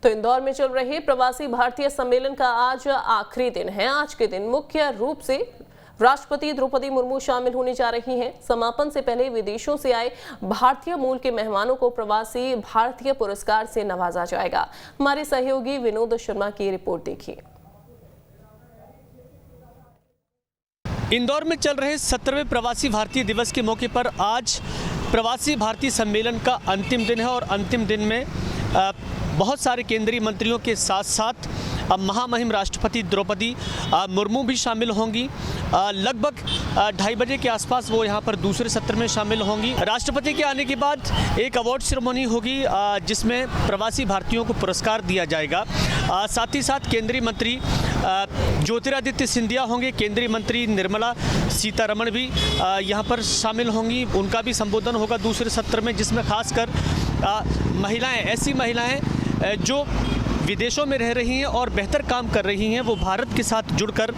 तो इंदौर में चल रहे प्रवासी भारतीय सम्मेलन का आज आखिरी दिन है। आज के दिन मुख्य रूप से राष्ट्रपति द्रौपदी मुर्मू शामिल होने जा रही हैं। समापन से पहले विदेशों से आए भारतीय मूल के मेहमानों को प्रवासी भारतीय पुरस्कार से नवाजा जाएगा। हमारे सहयोगी विनोद शर्मा की रिपोर्ट देखिए। इंदौर में चल रहे 17वें प्रवासी भारतीय दिवस के मौके पर आज प्रवासी भारतीय सम्मेलन का अंतिम दिन है और अंतिम दिन में बहुत सारे केंद्रीय मंत्रियों के साथ साथ महामहिम राष्ट्रपति द्रौपदी मुर्मू भी शामिल होंगी। लगभग 2:30 बजे के आसपास वो यहाँ पर दूसरे सत्र में शामिल होंगी। राष्ट्रपति के आने के बाद एक अवार्ड सेरेमनी होगी जिसमें प्रवासी भारतीयों को पुरस्कार दिया जाएगा। साथ ही साथ केंद्रीय मंत्री ज्योतिरादित्य सिंधिया होंगे, केंद्रीय मंत्री निर्मला सीतारमण भी यहाँ पर शामिल होंगी। उनका भी संबोधन होगा दूसरे सत्र में, जिसमें खासकर महिलाएं, ऐसी महिलाएं जो विदेशों में रह रही हैं और बेहतर काम कर रही हैं, वो भारत के साथ जुड़कर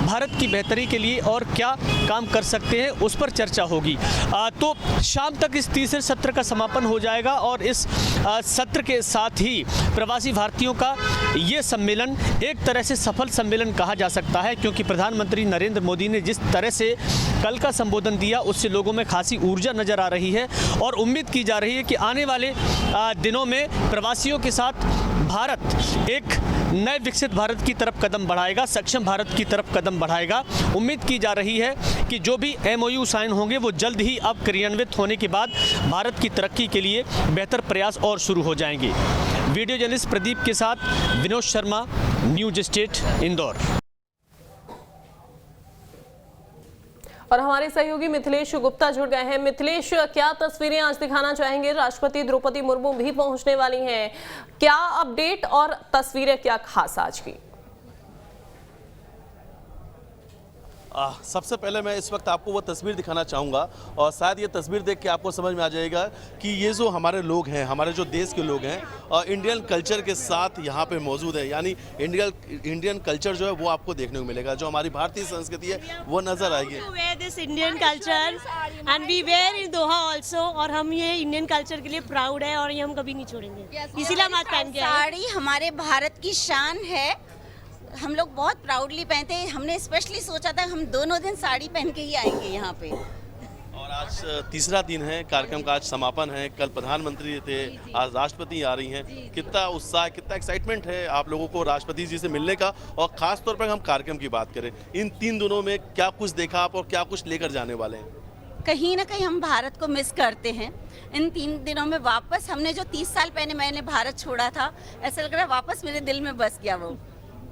भारत की बेहतरी के लिए और क्या काम कर सकते हैं उस पर चर्चा होगी। तो शाम तक इस तीसरे सत्र का समापन हो जाएगा और इस सत्र के साथ ही प्रवासी भारतीयों का ये सम्मेलन एक तरह से सफल सम्मेलन कहा जा सकता है, क्योंकि प्रधानमंत्री नरेंद्र मोदी ने जिस तरह से कल का संबोधन दिया उससे लोगों में खासी ऊर्जा नजर आ रही है और उम्मीद की जा रही है कि आने वाले दिनों में प्रवासियों के साथ भारत एक नए विकसित भारत की तरफ कदम बढ़ाएगा, सक्षम भारत की तरफ कदम बढ़ाएगा। उम्मीद की जा रही है कि जो भी MOU साइन होंगे वो जल्द ही अब क्रियान्वित होने के बाद भारत की तरक्की के लिए बेहतर प्रयास और शुरू हो जाएंगे। वीडियो जर्नलिस्ट प्रदीप के साथ विनोद शर्मा, न्यूज स्टेट, इंदौर। और हमारे सहयोगी मिथिलेश गुप्ता जुड़ गए हैं। मिथिलेश, क्या तस्वीरें आज दिखाना चाहेंगे? राष्ट्रपति द्रौपदी मुर्मू भी पहुंचने वाली हैं, क्या अपडेट और तस्वीरें क्या खास आज की? सबसे पहले मैं इस वक्त आपको वो तस्वीर दिखाना चाहूँगा और शायद ये तस्वीर देख के आपको समझ में आ जाएगा कि ये जो हमारे लोग हैं, हमारे जो देश के लोग हैं और इंडियन कल्चर के साथ यहाँ पे मौजूद है। यानी इंडियन कल्चर जो है वो आपको देखने को मिलेगा, जो हमारी भारतीय संस्कृति है वो नजर आएगी। This Indian culture and we were in Doha also, और हम ये इंडियन कल्चर के लिए प्राउड है और ये हम कभी नहीं छोड़ेंगे, इसीलिए हम आज पहन के आए। साड़ी हमारे भारत की शान है, हम लोग बहुत प्राउडली पहनते हैं। हमने स्पेशली सोचा था हम दोनों दिन साड़ी पहन के ही आएंगे यहाँ पे। और आज तीसरा दिन है, कार्यक्रम का आज समापन है। कल प्रधानमंत्री थे, आज राष्ट्रपति आ रही हैं। कितना उत्साह, कितना एक्साइटमेंट है आप लोगों को राष्ट्रपति जी से मिलने का। और खास तौर पर हम कार्यक्रम की बात करें, इन 3 दिनों में क्या कुछ देखा आप और क्या कुछ लेकर जाने वाले हैं? कहीं ना कहीं हम भारत को मिस करते हैं। इन 3 दिनों में वापस हमने जो 30 साल पहले मैंने भारत छोड़ा था, ऐसा लग रहा है वापस मेरे दिल में बस गया वो।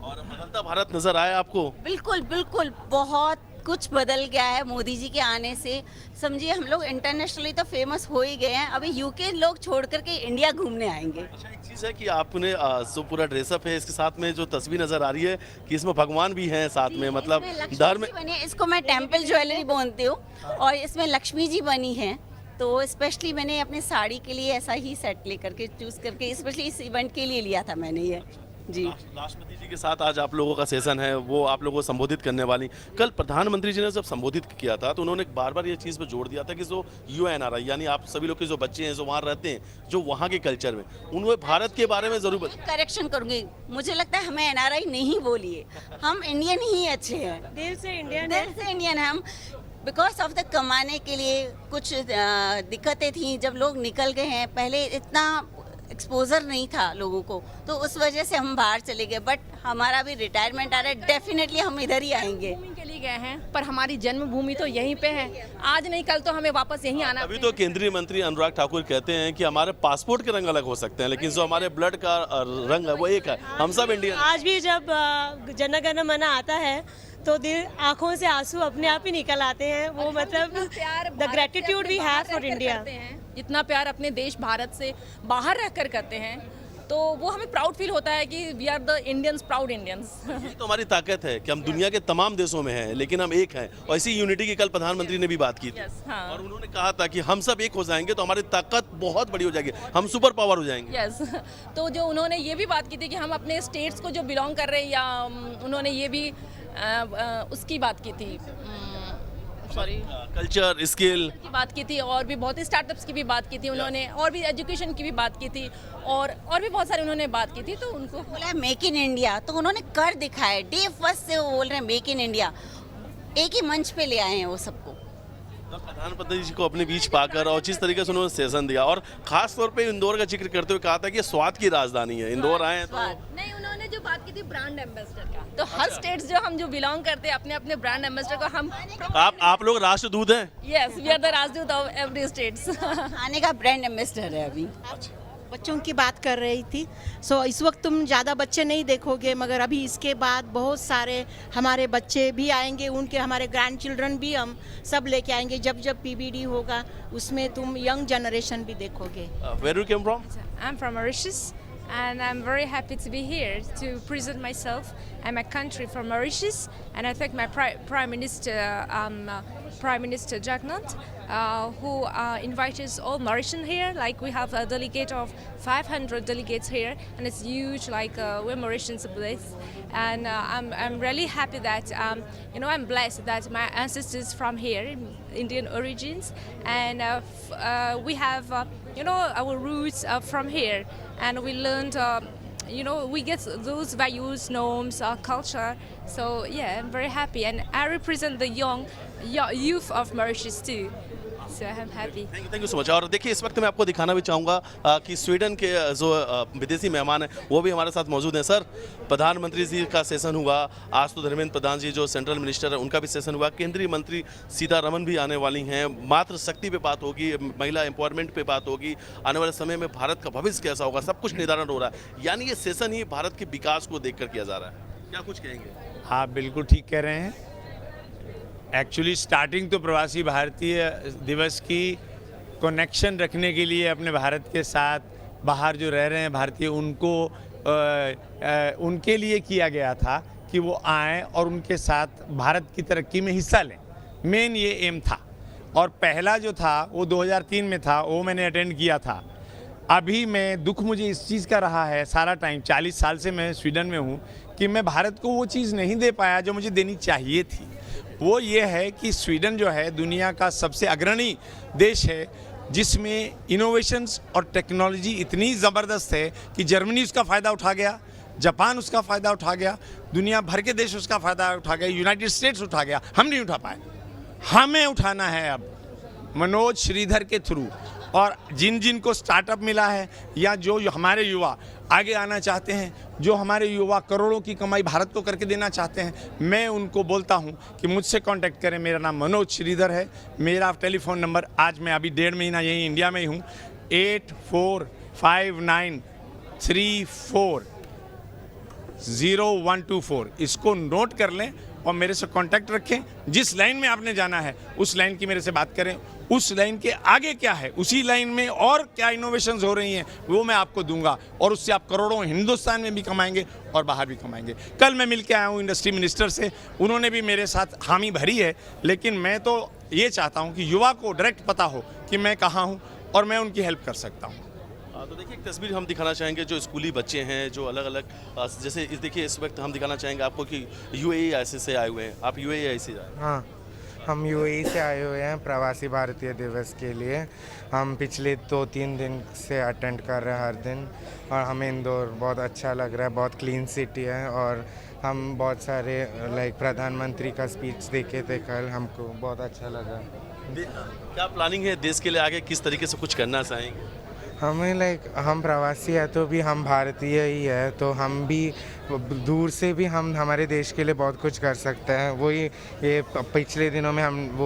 और बदलता भारत नजर आया आपको? बिल्कुल बिल्कुल, बहुत कुछ बदल गया है मोदी जी के आने से। समझिए हम लोग इंटरनेशनली तो फेमस हो ही गए हैं, अभी यूके लोग छोड़ करके इंडिया घूमने आएंगे। अच्छा, एक चीज़ है कि आपने जो पूरा ड्रेसअप है, इसके साथ में जो तस्वीर नजर आ रही है कि इसमें भगवान भी हैं साथ में, मतलब धर्म। इसको मैं टेम्पल ज्वेलरी बोलती हूँ और इसमें लक्ष्मी जी बनी है। तो स्पेशली मैंने अपनी साड़ी के लिए ऐसा ही सेट लेकर के चूज करके स्पेशली इस इवेंट के लिए लिया था मैंने ये। जी, राष्ट्रपति जी के साथ आज आप लोगों का सेशन है, वो आप लोगों को संबोधित करने वाली। कल प्रधानमंत्री जी ने जब संबोधित किया था तो उन्होंने बार बार ये चीज़ पे जोर दिया था कि जो UNRI यानी आप सभी लोग के जो बच्चे हैं जो वहाँ रहते हैं, जो वहाँ के कल्चर में, उन्हें भारत के बारे में जरूर करेक्शन करूंगी। मुझे लगता है हमें NRI नहीं बोलिए, हम इंडियन ही अच्छे हैं, दिल से इंडियन है हम। बिकॉज ऑफ द कमाने के लिए कुछ दिक्कतें थी, जब लोग निकल गए हैं, पहले इतना एक्सपोजर नहीं था लोगों को, तो उस वजह से हम बाहर चले गए। बट हमारा भी रिटायरमेंट आ रहा है, डेफिनेटली हम इधर ही आएंगे। के लिए गए हैं पर हमारी जन्मभूमि तो यहीं पे है, आज नहीं कल तो हमें वापस यहीं आना। अभी तो केंद्रीय मंत्री अनुराग ठाकुर कहते हैं कि हमारे पासपोर्ट के रंग अलग हो सकते हैं, लेकिन जो हमारे ब्लड का रंग है वो एक है, हम सब इंडियन। आज भी जब जन गण मन आता है तो दिल, आंखों से आंसू अपने आप ही निकल आते हैं। वो मतलब the gratitude we have for India, जितना प्यार अपने देश भारत से बाहर रहकर करते हैं, तो वो हमें प्राउड फील होता है कि we are the Indians, proud Indians. ये तो हमारी ताकत है कि हम दुनिया के तमाम देशों में हैं, लेकिन हम एक हैं। और इसी यूनिटी की कल प्रधानमंत्री ने भी बात की थी। हाँ। और उन्होंने कहा था कि हम सब एक हो जाएंगे तो हमारी ताकत बहुत बड़ी हो जाएगी, हम सुपर पावर हो जाएंगे। यस तो जो उन्होंने ये भी बात की थी कि हम अपने स्टेट्स को जो बिलोंग कर रहे हैं, या उन्होंने ये भी उसकी बात की थी सॉरी कल्चर, स्किल की बात की थी, और भी बहुत ही स्टार्टअप्स की भी बात की थी उन्होंने, और भी एजुकेशन की भी बात की थी, और भी बहुत सारी उन्होंने बात की थी। तो उनको बोला है मेक इन इंडिया, तो उन्होंने कर दिखाया। डे फर्स्ट से वो बोल रहे हैं मेक इन इंडिया, एक ही मंच पे ले आए हैं वो सबको। प्रधानमंत्री जी को अपने बीच पाकर और जिस तरीके से उन्होंने सेशन दिया, और खास तौर पे इंदौर का जिक्र करते हुए कहा था कि ये स्वाद की राजधानी है, इंदौर आए हैं तो नहीं, उन्होंने जो बात की थी ब्रांड एम्बेसडर का, तो हर स्टेट्स जो हम जो बिलोंग करते हैं अपने अपने ब्रांड एम्बेसडर को हम आप लोग राष्ट्रदूत हैं। यस, वी आर द राजदूत ऑफ एवरी स्टेट्स। खाने का ब्रांड एम्बेसडर है अभी। बच्चों की बात कर रही थी। सो इस वक्त तुम ज़्यादा बच्चे नहीं देखोगे, मगर अभी इसके बाद बहुत सारे हमारे बच्चे भी आएंगे, उनके हमारे ग्रैंड चिल्ड्रन भी हम सब लेके आएंगे। जब पीबीडी होगा उसमें तुम यंग जनरेशन भी देखोगे। Where you came from? I'm from Mauritius, and I'm very happy to be here to present myself and my country from Mauritius. And I thank my Prime Minister, Prime Minister Jagannath, who invited all Mauritians here. Like we have a delegate of 500 delegates here, and it's huge. Like we're Mauritians place, and I'm really happy that I'm blessed that my ancestors from here, Indian origins, and we have our roots from here, and we learned. We get those values, norms, culture. So yeah, I'm very happy, and I represent the young youth of Mauritius too. So I'm happy. Thank you so much. और देखिए, इस वक्त मैं आपको दिखाना भी चाहूँगा कि स्वीडन के जो विदेशी मेहमान हैं वो भी हमारे साथ मौजूद हैं। सर, प्रधानमंत्री जी का सेशन हुआ, आज तो धर्मेंद्र प्रधान जी जो सेंट्रल मिनिस्टर है उनका भी सेशन हुआ, केंद्रीय मंत्री सीतारमन भी आने वाली हैं, मातृ शक्ति पे बात होगी, महिला एम्पावरमेंट पे बात होगी, आने वाले समय में भारत का भविष्य कैसा होगा, सब कुछ निर्धारण हो रहा है। यानी ये सेशन ही भारत के विकास को देख कर किया जा रहा है। क्या कुछ कहेंगे? आप बिल्कुल ठीक कह रहे हैं। एक्चुअली स्टार्टिंग तो प्रवासी भारतीय दिवस की कनेक्शन रखने के लिए अपने भारत के साथ बाहर जो रह रहे हैं भारतीय, उनके लिए किया गया था कि वो आएँ और उनके साथ भारत की तरक्की में हिस्सा लें। मेन ये एम था, और पहला जो था वो 2003 में था, वो मैंने अटेंड किया था। अभी मैं दुख मुझे इस चीज़ का रहा है सारा टाइम, 40 साल से मैं स्वीडन में हूँ, कि मैं भारत को वो चीज़ नहीं दे पाया जो मुझे देनी चाहिए थी। वो ये है कि स्वीडन जो है दुनिया का सबसे अग्रणी देश है, जिसमें इनोवेशंस और टेक्नोलॉजी इतनी ज़बरदस्त है कि जर्मनी उसका फ़ायदा उठा गया, जापान उसका फ़ायदा उठा गया, दुनिया भर के देश उसका फ़ायदा उठा गया, यूनाइटेड स्टेट्स उठा गया। हम नहीं उठा पाए, हमें उठाना है अब मनोज श्रीधर के थ्रू। और जिन को स्टार्टअप मिला है, या जो हमारे युवा आगे आना चाहते हैं, जो हमारे युवा करोड़ों की कमाई भारत को करके देना चाहते हैं, मैं उनको बोलता हूं कि मुझसे कांटेक्ट करें। मेरा नाम मनोज श्रीधर है, मेरा टेलीफोन नंबर, आज मैं अभी 1.5 महीना यहीं इंडिया में ही हूँ, 8459340124। इसको नोट कर लें और मेरे से कांटेक्ट रखें। जिस लाइन में आपने जाना है उस लाइन की मेरे से बात करें, उस लाइन के आगे क्या है, उसी लाइन में और क्या इनोवेशंस हो रही हैं वो मैं आपको दूंगा, और उससे आप करोड़ों हिंदुस्तान में भी कमाएंगे और बाहर भी कमाएंगे। कल मैं मिल के आया हूँ इंडस्ट्री मिनिस्टर से, उन्होंने भी मेरे साथ हामी भरी है, लेकिन मैं तो ये चाहता हूँ कि युवा को डायरेक्ट पता हो कि मैं कहाँ हूँ और मैं उनकी हेल्प कर सकता हूँ। तो देखिए, एक तस्वीर हम दिखाना चाहेंगे जो स्कूली बच्चे हैं, जो अलग अलग जैसे देखिए इस वक्त हम दिखाना चाहेंगे आपको कि UAE से आए हुए हैं। आप UAE से आए? हाँ, हम UAE से आए हुए हैं प्रवासी भारतीय दिवस के लिए। हम पिछले 2-3 दिन से अटेंड कर रहे हैं हर दिन, और हमें इंदौर बहुत अच्छा लग रहा है, बहुत क्लीन सिटी है, और हम बहुत सारे प्रधानमंत्री का स्पीच देखे थे कल, हमको बहुत अच्छा लगा। क्या प्लानिंग है देश के लिए आगे, किस तरीके से कुछ करना चाहेंगे? हमें हम प्रवासी है तो भी हम भारतीय ही है, तो हम भी दूर से भी हम हमारे देश के लिए बहुत कुछ कर सकते हैं। वही ये पिछले दिनों में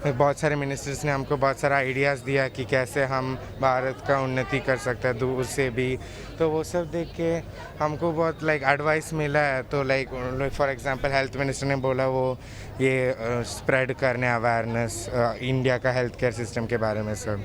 बहुत सारे मिनिस्टर्स ने हमको बहुत सारा आइडियाज़ दिया कि कैसे हम भारत का उन्नति कर सकते हैं दूर से भी, तो वो सब देख के हमको बहुत एडवाइस मिला है। तो फॉर एग्जांपल हेल्थ मिनिस्टर ने बोला वो ये स्प्रेड करने अवेयरनेस इंडिया का हेल्थ केयर सिस्टम के बारे में सब।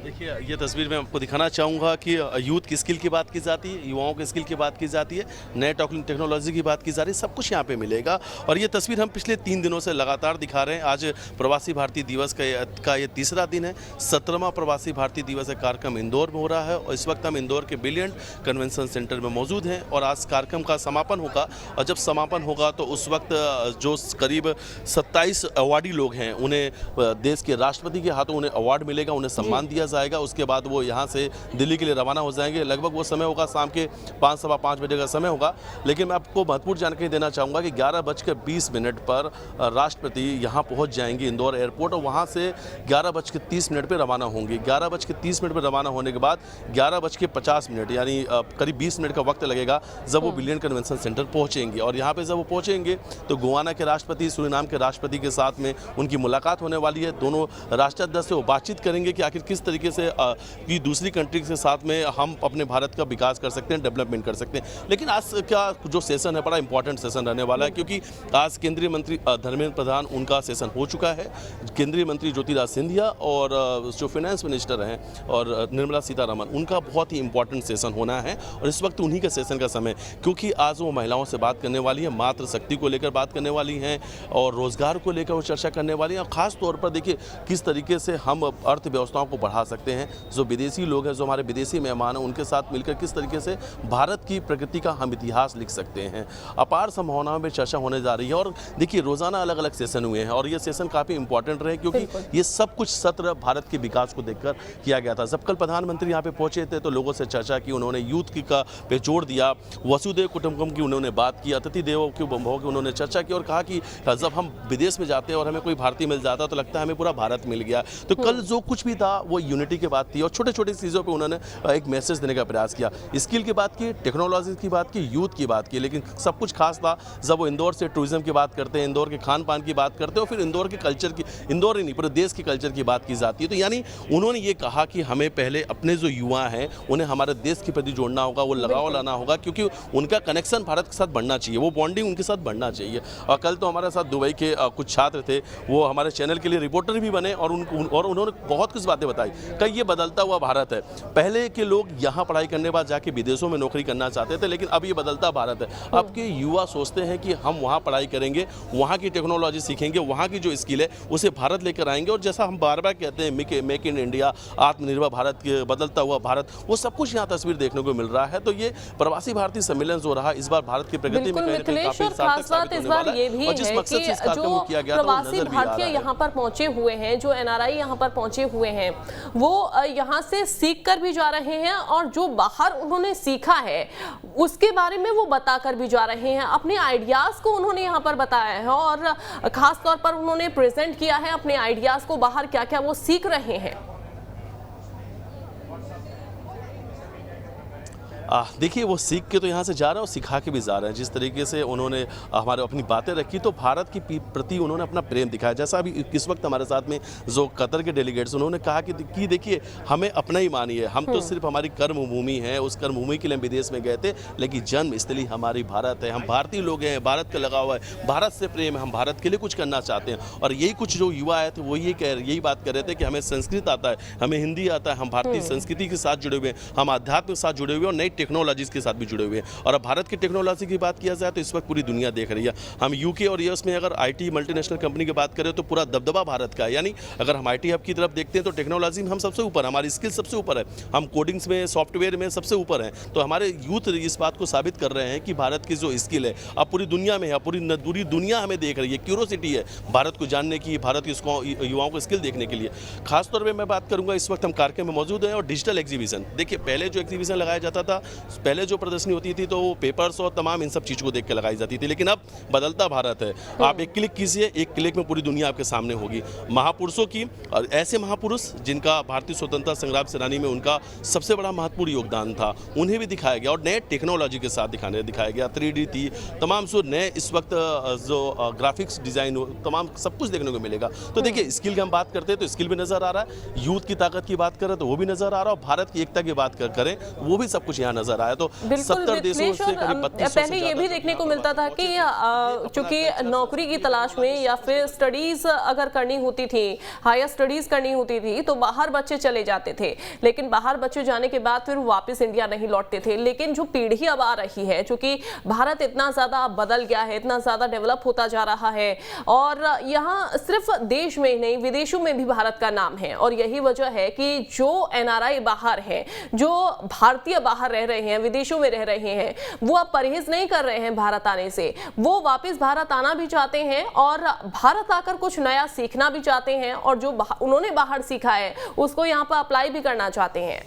देखिए, ये तस्वीर मैं आपको दिखाना चाहूँगा कि यूथ की स्किल की बात की जाती है, युवाओं की स्किल की बात की जाती है, नए टेक्नोलॉजी की बात की जा रही है, सब कुछ यहाँ पे मिलेगा। और ये तस्वीर हम पिछले 3 दिनों से लगातार दिखा रहे हैं। आज प्रवासी भारतीय दिवस का ये तीसरा दिन है। 17वां प्रवासी भारतीय दिवस का कार्यक्रम इंदौर में हो रहा है और इस वक्त हम इंदौर के ब्रिलियंट कन्वेंशन सेंटर में मौजूद हैं और आज कार्यक्रम का समापन होगा। और जब समापन होगा तो उस वक्त जो करीब 27 अवार्डी लोग हैं, उन्हें देश के राष्ट्रपति के हाथों उन्हें अवार्ड मिलेगा, उन्हें सम्मान दिया जाएगा। उसके बाद वो यहाँ से दिल्ली के लिए रवाना हो जाएंगे। लगभग वो समय होगा शाम के 5 सवा 5 बजे का समय होगा। लेकिन मैं आपको महत्वपूर्ण जानकारी देना चाहूँगा कि 11:20 पर राष्ट्रपति यहाँ पहुँच जाएंगे इंदौर एयरपोर्ट और वहाँ से 11:30 पर रवाना होंगे। 11:30 पर रवाना होने के बाद 11:50 यानी करीब 20 मिनट का वक्त लगेगा जब वो ब्रिलियंट कन्वेंशन सेंटर पहुँचेंगे। और यहाँ पर जब वो पहुँचेंगे तो गोवाना के राष्ट्रपति, सूरीनाम के राष्ट्रपति के साथ में उनकी मुलाकात होने वाली है। दोनों राष्ट्राध्यक्ष से वो बातचीत करेंगे कि आखिर किस तरीके से कि दूसरी कंट्री के साथ में हम अपने भारत का विकास कर सकते हैं, डेवलपमेंट कर सकते हैं। लेकिन आज का जो सेशन है बड़ा इंपॉर्टेंट सेशन रहने वाला है, क्योंकि आज केंद्रीय मंत्री धर्मेंद्र प्रधान उनका सेशन हो चुका है। केंद्रीय मंत्री ज्योतिराज सिंधिया और जो फाइनेंस मिनिस्टर हैं और निर्मला सीतारमण, उनका बहुत ही इंपॉर्टेंट सेशन होना है और इस वक्त उन्हीं का सेशन का समय, क्योंकि आज वो महिलाओं से बात करने वाली है, मातृ शक्ति को लेकर बात करने वाली हैं और रोजगार को लेकर वो चर्चा करने वाली हैं। और खास तौर पर देखिए किस तरीके से हम अर्थव्यवस्थाओं को बढ़ा सकते हैं। जो विदेशी लोग हैं, जो हमारे विदेशी मेहमान हैं, उनके साथ मिलकर किस तरीके से भारत की प्रगति का हम इतिहास लिख सकते हैं। अपार संभावनाओं में चर्चा होने जा रही है। और देखिए रोजाना अलग अलग सेशन हुए हैं और ये सेशन काफ़ी इंपॉर्टेंट रहे, क्योंकि ये सब कुछ सत्र भारत के विकास को देखकर किया गया था। जब कल प्रधानमंत्री यहाँ पे पहुंचे थे तो लोगों से चर्चा की, उन्होंने यूथ की पे जोर दिया, वसुदेव कुटुंबकम की उन्होंने बात की, अतिथि देवो की भव की उन्होंने चर्चा की और कहा कि जब हम विदेश में जाते हैं और हमें कोई भारतीय मिल जाता तो लगता है हमें पूरा भारत मिल गया। तो कल जो कुछ भी था वो यूनिटी की बात थी और छोटे छोटे चीज़ों पे उन्होंने एक मैसेज देने का प्रयास किया। स्किल की बात की, टेक्नोलॉजी की बात की, यूथ की बात की, लेकिन सब कुछ खास था जब वो इंदौर से टूरिज्म की बात करते हैं, इंदौर के खान पान की बात करते हैं और फिर इंदौर के कल्चर की, इंदौर ही नहीं पूरे देश के कल्चर की बात की जाती है। तो यानी उन्होंने ये कहा कि हमें पहले अपने जो युवा हैं उन्हें हमारे देश के प्रति जोड़ना होगा, वो लगाव लाना होगा, क्योंकि उनका कनेक्शन भारत के साथ बढ़ना चाहिए, वो बॉन्डिंग उनके साथ बढ़ना चाहिए। और कल तो हमारे साथ दुबई के कुछ छात्र थे, वो हमारे चैनल के लिए रिपोर्टर भी बने और उन्होंने बहुत कुछ बातें बताई। कई ये बदलता हुआ भारत है, पहले के लोग यहाँ पढ़ाई करने बाद जाके विदेशों में नौकरी करना चाहते थे, लेकिन अब ये बदलता भारत है। अब के युवा सोचते हैं कि हम वहाँ पढ़ाई करेंगे, वहाँ की टेक्नोलॉजी सीखेंगे, वहाँ की जो स्किल है उसे भारत लेकर आएंगे। और जैसा हम बार बार कहते हैं मेक इन इंडिया, आत्मनिर्भर भारत, बदलता हुआ भारत, वो सब कुछ यहाँ तस्वीर देखने को मिल रहा है। तो ये प्रवासी भारतीय सम्मेलन जो रहा इस बार भारत की प्रगति में मिथिलेश, और खास बात इस बार ये भी है कि जो प्रवासी भारतीय यहाँ पर पहुंचे हुए हैं, जो एनआरआई यहाँ पर पहुंचे हुए हैं, वो यहाँ से सीख कर भी जा रहे हैं और जो बाहर उन्होंने सीखा है उसके बारे में वो बताकर भी जा रहे हैं। अपने आइडियाज को उन्होंने यहाँ पर बताया है और खास तौर पर उन्होंने प्रेजेंट किया है अपने आइडियाज को, बाहर क्या क्या वो सीख रहे हैं। देखिए वो सीख के तो यहाँ से जा रहे हैं और सिखा के भी जा रहे हैं। जिस तरीके से उन्होंने हमारे अपनी बातें रखी तो भारत के प्रति उन्होंने अपना प्रेम दिखाया। जैसा अभी इस वक्त हमारे साथ में जो कतर के डेलीगेट्स, उन्होंने कहा कि देखिए हमें अपना ही मानिए, हम तो सिर्फ हमारी कर्मभूमि है, उस कर्मभूमि के लिए हम विदेश में गए थे, लेकिन जन्मस्थली हमारी भारत है, हम भारतीय लोग हैं, भारत का लगाव है, भारत से प्रेम है, हम भारत के लिए कुछ करना चाहते हैं। और यही कुछ जो युवा आए थे वो यही बात कर रहे थे कि हमें संस्कृत आता है, हमें हिंदी आता है, हम भारतीय संस्कृति के साथ जुड़े हुए हैं, हम आध्यात्म के साथ जुड़े हुए हैं और नई टेक्नोलॉजीज के साथ भी जुड़े हुए हैं। और अब भारत की टेक्नोलॉजी की बात किया जाए तो इस वक्त पूरी दुनिया देख रही है। हम यूके और यूएस में अगर आईटी मल्टीनेशनल कंपनी की बात करें तो पूरा दबदबा भारत का है। यानी अगर हम आईटी हब की तरफ देखते हैं तो टेक्नोलॉजी में हम सबसे ऊपर, हमारी स्किल सबसे ऊपर है, हम कोडिंग्स में, सॉफ्टवेयर में सबसे ऊपर हैं। तो हमारे यूथ इस बात को साबित कर रहे हैं कि भारत की जो स्किल है अब पूरी दुनिया में है, पूरी दुनिया हमें देख रही है, क्यूरोसिटी है भारत को जानने की, भारत के युवाओं को स्किल देखने के लिए। खासतौर पर मैं बात करूंगा, इस वक्त हम कार्यक्रम में मौजूद हैं और डिजिटल एग्जीबिशन। देखिए पहले जो एग्जीबिशन लगाया जाता था, पहले जो प्रदर्शनी होती थी तो वो पेपर्स और तमाम इन सब चीज़ों को देख के लगाई जाती थी, लेकिन अब बदलता भारत है। आप एक क्लिक कीजिए, एक क्लिक में पूरी दुनिया आपके सामने होगी। महापुरुषों की, और ऐसे महापुरुष जिनका भारतीय स्वतंत्रता संग्राम सेनानी में उनका सबसे बड़ा महत्वपूर्ण योगदान था, उन्हें भी दिखाया गया और नए टेक्नोलॉजी के साथ दिखाया गया। 3D थी, तमाम जो नए इस वक्त जो ग्राफिक्स डिज़ाइन हो, तमाम सब कुछ देखने को मिलेगा। तो देखिए स्किल की हम बात करते हैं तो स्किल भी नज़र आ रहा है, यूथ की ताकत की बात करें तो वो भी नज़र आ रहा है, और भारत की एकता की बात करें वो भी सब कुछ यहाँ नजर आया। तो बिल्कुल 70 देशों से करीब 3200 पहले ये भी देखने को मिलता था कि चूंकि नौकरी की तलाश में या फिर स्टडीज अगर करनी होती थी, हायर स्टडीज करनी होती थी, तो बाहर बच्चे चले जाते थे, लेकिन बाहर बच्चे जाने के बाद फिर वापस इंडिया नहीं लौटते थे। लेकिन जो पीढ़ी अब आ रही है, चूंकि भारत इतना ज्यादा बदल गया है, इतना ज्यादा डेवलप होता जा रहा है, और यहाँ सिर्फ देश में नहीं विदेशों में भी भारत का नाम है। और यही वजह है कि जो NRI बाहर हैं, जो भारतीय बाहर रह रहे हैं, विदेशों में रह रहे हैं, वो अब परहेज नहीं कर रहे हैं भारत आने से। वो वापस भारत आना भी चाहते हैं और भारत आकर कुछ नया सीखना भी चाहते हैं, और जो उन्होंने बाहर सीखा है उसको यहाँ पर अप्लाई भी करना चाहते हैं।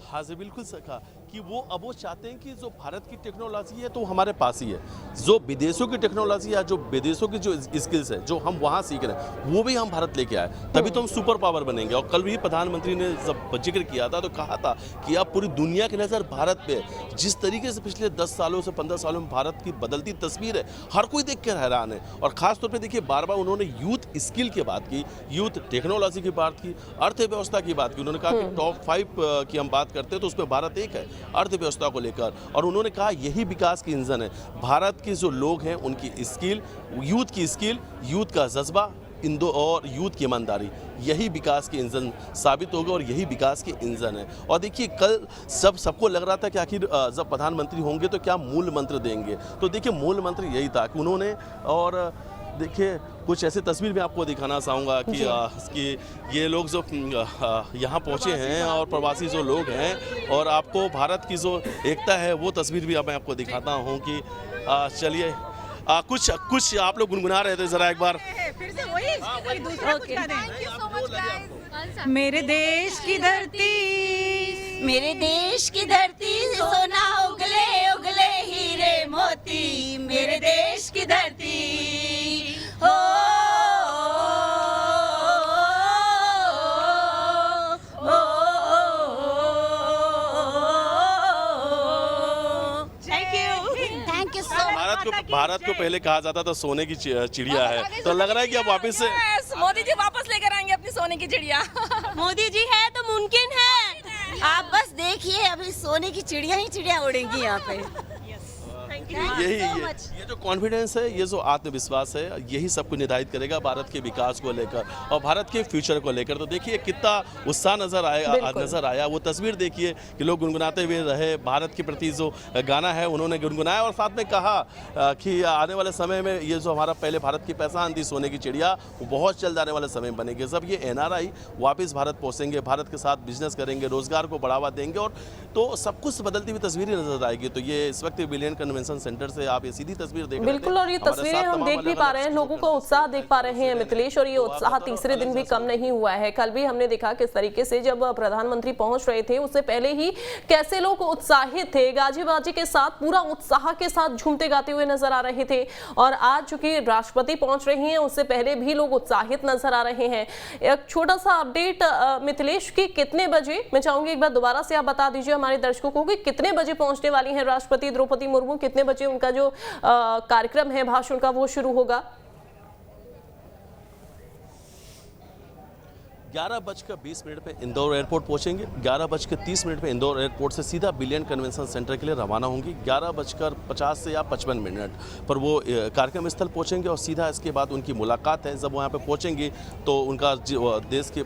हाँ जी, बिल्कुल सका कि वो चाहते हैं कि जो भारत की टेक्नोलॉजी है तो हमारे पास ही है, जो विदेशों की टेक्नोलॉजी है, जो विदेशों की जो स्किल्स है जो हम वहाँ सीख रहे हैं वो भी हम भारत लेके आए, तभी तो हम सुपर पावर बनेंगे। और कल भी प्रधानमंत्री ने जब जिक्र किया था तो कहा था कि अब पूरी दुनिया की नज़र भारत पे, जिस तरीके से पिछले 10 सालों से 15 सालों में भारत की बदलती तस्वीर है, हर कोई देख कर हैरान है। और खासतौर पर देखिए, बार बार उन्होंने यूथ स्किल की बात की, यूथ टेक्नोलॉजी की बात की, अर्थव्यवस्था की बात की। उन्होंने कहा कि टॉप 5 की हम बात करते हैं तो उसमें भारत एक है अर्थव्यवस्था को लेकर। और उन्होंने कहा यही विकास की इंजन है। भारत के जो लोग हैं उनकी स्किल, यूथ का जज्बा, और यूथ की ईमानदारी, यही विकास की इंजन साबित होगा और यही विकास की इंजन है। और देखिए, कल सबको लग रहा था कि आखिर जब प्रधानमंत्री होंगे तो क्या मूल मंत्र देंगे, तो देखिए मूल मंत्र यही था कि उन्होंने, और देखिए कुछ ऐसी तस्वीर मैं आपको दिखाना चाहूँगा कि ये लोग जो यहाँ पहुँचे हैं और प्रवासी जो लोग हैं, और आपको भारत की जो एकता है वो तस्वीर भी मैं आपको दिखाता हूँ कि चलिए कुछ आप लोग गुनगुना रहे थे, ज़रा एक बार फिर से वही दूसरा कुछ गाने। मेरे देश की धरती, मेरे देश की धरती, सोना उगले उगले हीरे मोती, मेरे देश की धरती हो। Thank you so much. Bharat को पहले कहा जाता था सोने की चिड़िया है, तो लग रहा है कि अब वापस से मोदी जी वापस लेकर आएंगे अपनी सोने की चिड़िया। मोदी जी है तो मुमकिन है, आप बस देखिए अभी सोने की चिड़िया उड़ेंगी यहाँ पे। ये जो कॉन्फिडेंस है, ये जो आत्मविश्वास है, यही सब कुछ निर्धारित करेगा भारत के विकास को लेकर और भारत के फ्यूचर को लेकर। तो देखिए कितना उत्साह नजर आया। वो तस्वीर देखिए कि लोग गुनगुनाते हुए रहे, भारत के प्रति जो गाना है उन्होंने गुनगुनाया, और साथ में कहा कि आने वाले समय में ये जो हमारा पहले भारत की पहचान थी सोने की चिड़िया, वो बहुत जल्द आने वाले समय बनेगी। जब ये NRI वापस भारत पहुँचेंगे, भारत के साथ बिजनेस करेंगे, रोजगार को बढ़ावा देंगे, और तो सब कुछ बदलती हुई तस्वीरें नजर आएगी। तो ये इस वक्त बिलियन कन्वेंशन सेंटर से आप ये सीधी तस्वीर देख रहे हैं। बिल्कुल, और ये तस्वीरें हम देख भी पा रहे हैं, लोगों का उत्साह देख पा रहे हैं मिथिलेश, और ये उत्साह तीसरे दिन भी कम नहीं हुआ है। कल भी हमने देखा किस तरीके से जब प्रधानमंत्री पहुंच रहे थे, उससे पहले ही कैसे लोग उत्साहित थे, गाजी बाजी के साथ, पूरा उत्साह के साथ झूमते गाते हुए नजर आ रहे थे। और आज चूंकि राष्ट्रपति पहुंच रही हैं, उससे पहले भी लोग उत्साहित नजर आ रहे हैं। एक छोटा सा अपडेट मिथिलेश की कितने बजे, मैं चाहूंगी एक बार दोबारा से आप बता दीजिए हमारे दर्शकों को कि कितने बजे पहुंचने वाली हैं राष्ट्रपति द्रौपदी मुर्मू, कितने बजे उनका जो कार्यक्रम है भाषण का वो शुरू होगा? 11:20 पे इंदौर एयरपोर्ट पहुंचेंगे। 11:30 पे इंदौर एयरपोर्ट से सीधा बिलियन कन्वेंशन सेंटर के लिए रवाना होंगी। 11:50 से या 55 पर वो कार्यक्रम स्थल पहुंचेंगे, और सीधा इसके बाद उनकी मुलाकात है। जब वहाँ पे पहुंचेंगे तो उनका देश के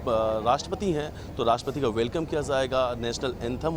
राष्ट्रपति हैं, तो राष्ट्रपति का वेलकम किया जाएगा। नेशनल एंथम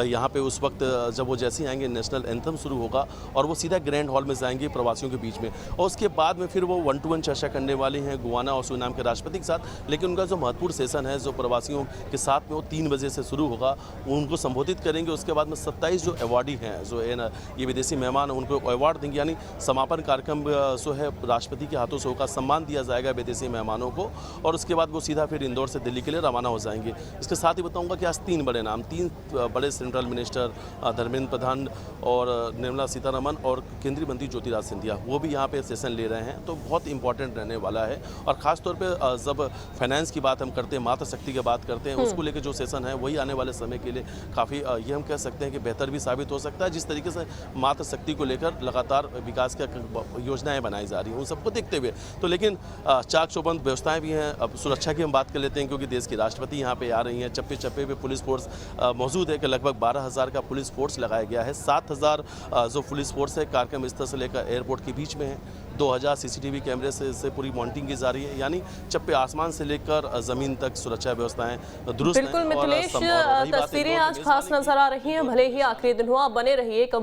यहाँ पे उस वक्त जब वो जैसे ही आएंगे, नेशनल एंथम शुरू होगा और वो सीधा ग्रैंड हॉल में जाएंगे प्रवासियों के बीच में, और उसके बाद में फिर वो 1-to-1 चर्चा करने वाले हैं गुयाना और सूरीनाम के राष्ट्रपति के साथ। लेकिन उनका जो महत्वपूर्ण सेशन है जो प्रवासियों के साथ में, वो 3 बजे से शुरू होगा, उनको संबोधित करेंगे। उसके बाद में 27 जो अवार्डी हैं, जो ये विदेशी मेहमान हैं, उनको अवार्ड देंगे, यानी समापन कार्यक्रम जो है राष्ट्रपति के हाथों से होगा, सम्मान दिया जाएगा विदेशी मेहमानों को, और उसके बाद वो सीधा फिर इंदौर से दिल्ली के लिए रवाना हो जाएंगे। इसके साथ ही बताऊंगा कि आज 3 बड़े नाम, 3 बड़े सेंट्रल मिनिस्टर धर्मेंद्र प्रधान और निर्मला सीतारमण और केंद्रीय मंत्री ज्योतिरादित्य सिंधिया, वो भी यहाँ पे सेशन ले रहे हैं। तो बहुत इंपॉर्टेंट रहने वाला है, और ख़ासतौर पर जब फाइनेंस की बात हम करते हैं, मातृशक्ति की बात करते हैं, उसको लेकर जो सेशन है वही आने वाले समय के लिए काफ़ी ये हम कह सकते हैं कि बेहतर भी साबित हो सकता है। जिस तरीके से मातृशक्ति को लेकर लगातार विकास की योजनाएं बनाई जा रही हैं उन सबको देखते हुए तो, लेकिन चाक चौबंद व्यवस्थाएं भी हैं। अब सुरक्षा की हम बात कर लेते हैं क्योंकि देश की राष्ट्रपति यहाँ पे आ रही हैं। चप्पे चप्पे पे पुलिस फोर्स मौजूद है कि लगभग 12,000 का पुलिस फोर्स लगाया गया है। 7,000 जो पुलिस फोर्स है कार्यक्रम स्थल से लेकर एयरपोर्ट के बीच में है। 2,000 सीसीटीवी कैमरे से पूरी मॉनिटरिंग की जा रही है, यानी चप्पे आसमान से लेकर ज़मीन तक सुरक्षा व्यवस्थाएं दुरुस्त हैं। बिल्कुल मिथिलेश, तस्वीरें आज खास नजर आ रही हैं, भले ही आखिरी दिन हुआ, बने रहिए।